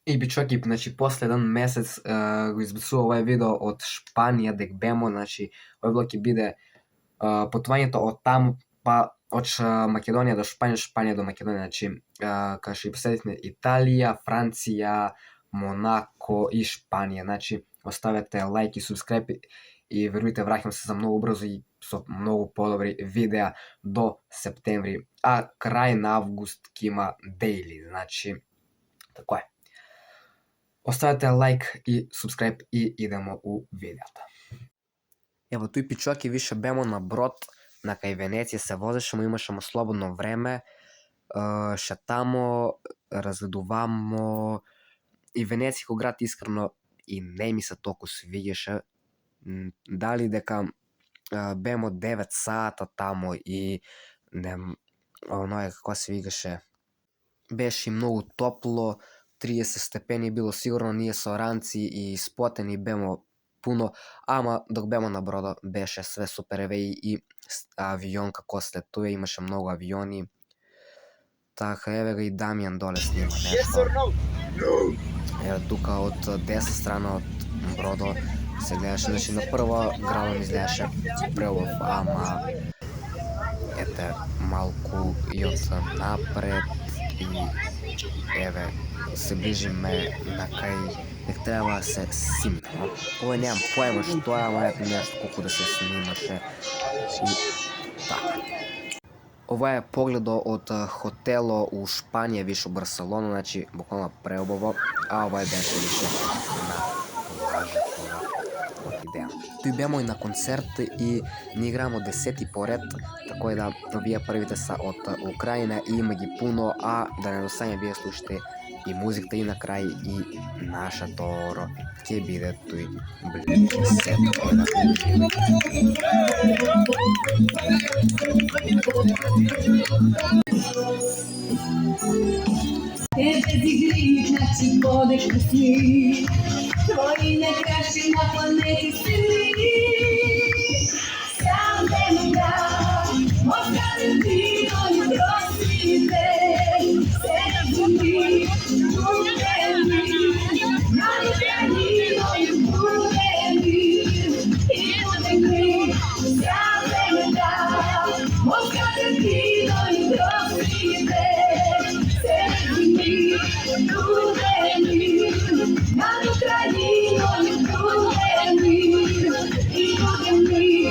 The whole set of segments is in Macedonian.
И бичоки, значи после еден месец го избацува овај видео од Шпанија, дек бемо, значи овој блог ќе биде патувањето од таму, па од Македонија до Шпанија, Шпанија до Македонија, значи кај што посетивме Италија, Франција, Монако и Шпанија. Значи оставете лајк и субскрайб и верујте, враќам се за многу брзо и со многу подобри видеа до септември, а крај на август ќе има дейли, значи така е. Оставете лајк и субскрайб и идемо у видеото. Ево тој пичоки више бемо на брод на кај Венеција, се возеше, имаше слободно време, шетамо, разгледувамо и Венеција кој град искрено и не ми се толку свиѓаше, дали дека бемо 9 сата тамо и не оној како се викаше, беше многу топло, 30 степени било сигурно, ние со ранци и спотени бемо пуно, ама док бемо на бродо беше све супер, еве и авион како слетува, имаше многу авиони. Така, еве га и Дамјан доле снима нешто. Еве тука од десна страна од бродо се гледаше, значи на прво градот изгледаше преубав, ама ете малку и од напред и еве се ближиме на кај дек треба да се симне. Ова немам поема што е, ама ето нешто колку да се снимаше и така. Ова е погледо од хотело у Шпанија, више у Барселона, значи буквално преубаво, а ова беше више на плажата од идеја. Тој бемо и на концерт и ни играмо 10 поред, така да овие првите са од Украина и има ги пуно, а да не достане вие слушате и музиката и на крај и нашето оро ќе биде тој ближе сет кој да без игри, значи водеш на сни, твои накраши на планети сини. Сам ден да, откаден ти до простите, се разбуди, будени, надушени, будени, и будени. Сам ден да, откаден ти до простите, се разбуди, будени, надушени, будени, и будени.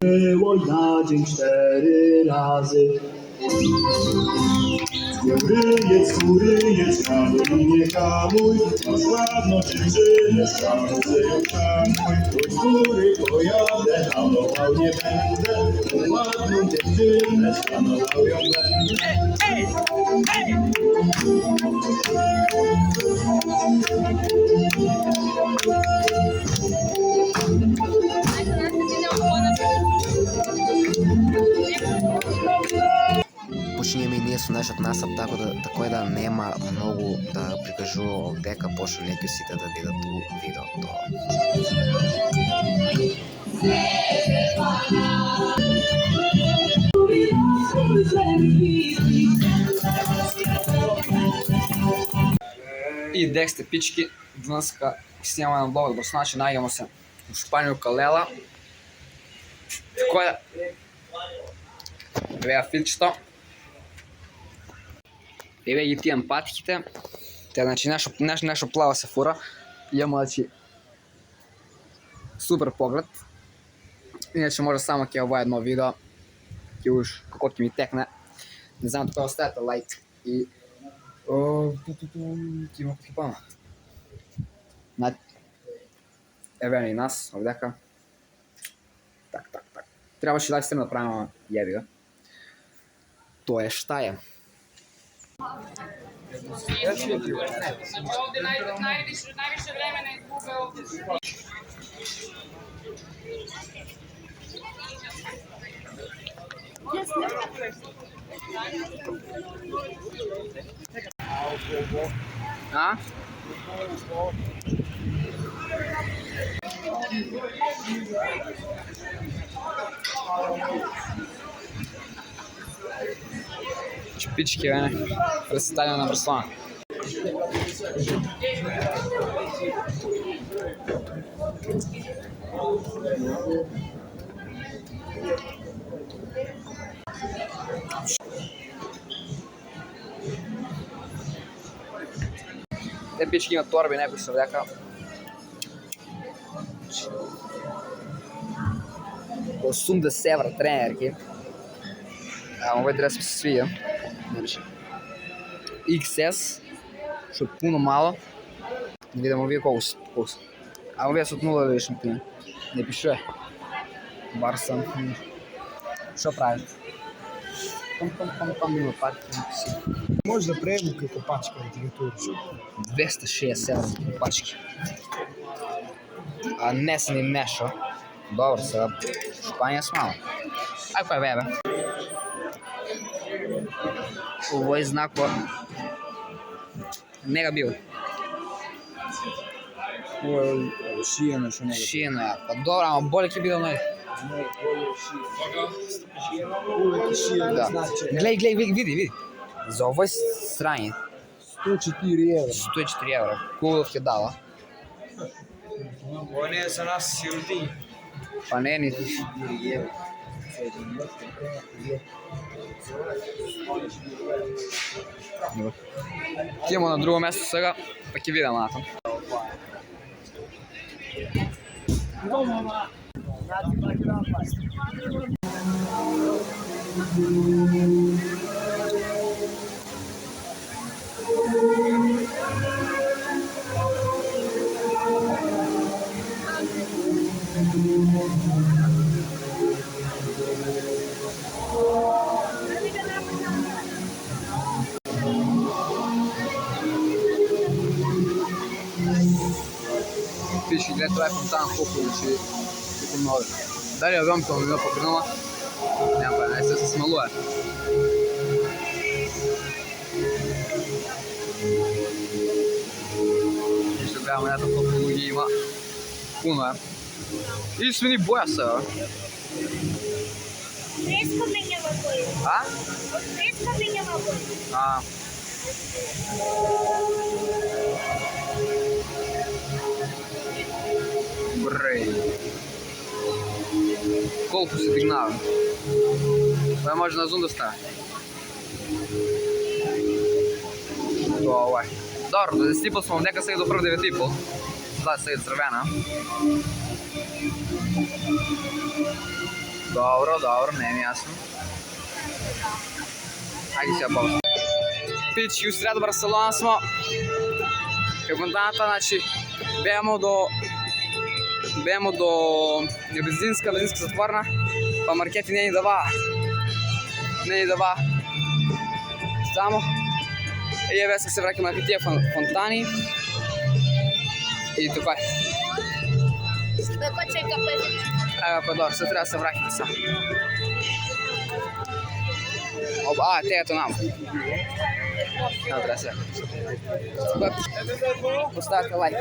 Było na dzień 4 razy. Skóryjec, hamuj, nie hamuj, masz ładną dziewczynę, szanuję ją szanuj. Do skóry pojadę, hamował nie będę, ładną dziewczynę, szanował ją będę. Почињеме и ние со нашиот насап, така да нема многу да прикажува овдека, пошто неќе сите да видат у видеото. И дек сте пички, днеска снимаме на блогот, значи најдемо се у Шпанија, Калела. Така да, веа филчето. Еве ги тие патиките. Те значи нашо плава се фура. Имамо значи супер поглед. Иначе може само ќе ова едно видео ќе уж како ќе ми текне. Не знам тука оставете лайк и ќе има кипама. Еве и нас овдека. Так. Требаше лайв стрим да правиме, јеби го. Тоа е шта е. Znači ovdje najviše vremena izgube ovdje. A? Pičke, ne? Predstavljamo na Barcelona. Te pičke ima torbi, neko se ovdjaka. 80 евра тренерки. Овој дрес ми се свија. Значи XS, што е пуно мало. Не видимо вие колку се. А овие се од 0 лишни тие. Не пишува. Барса. Што правиш? Пам има патки. Може да приему како пачка да ти ги туриш. 260 евра пачки. А не се ни нешо. Добро, сега Шпања смало. Ај кој бебе? Овој знако не га бил. Ово шијано што не Шиено е. Па добро, ама боле ќе биде оној. Увек шијано Да. значи Глеј, види. За овој страни 104 евра. 104 евра. Кулов ќе дава. Ово не е за нас сироти. Па не ни. Ќе на друго место сега, па ќе видам натам. Пиши, гледай, това е фонтан, колко много. Дали авионка ми покринала? Няма па, не се смалува. Ще гледаме ето колко луги има. Пуно е. И смени боя се, бе. Fresco minha coisa. А? Fresco minha coisa. А. Брей. Колко се дигнава? Това може на зум да стане. Тоа е. Добро, да стипал смо нека сега до прв 9,5. Това сега е црвена. Добро, не е ясно. Ајде сега пауза. Пич, у среда Барселона смо. Кај фонтаната, значи, беамо до бензинска затворна, па маркети не ни дава само. И еве сега се враќаме на тие фонтани. И така. Како чека петица. Ева па добро, се треба да се враќаме са. Тегато нам. Треба се. Поставете лайк.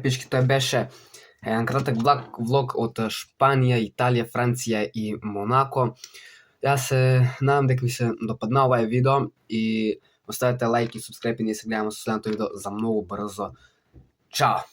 Пички, тој беше еден краток влог од Шпанија, Италија, Франција и Монако. Јас се надам дека ви се допадна овај видео и оставете лајк и субскрајб и ние се гледаме со следното видео за многу брзо. Чао!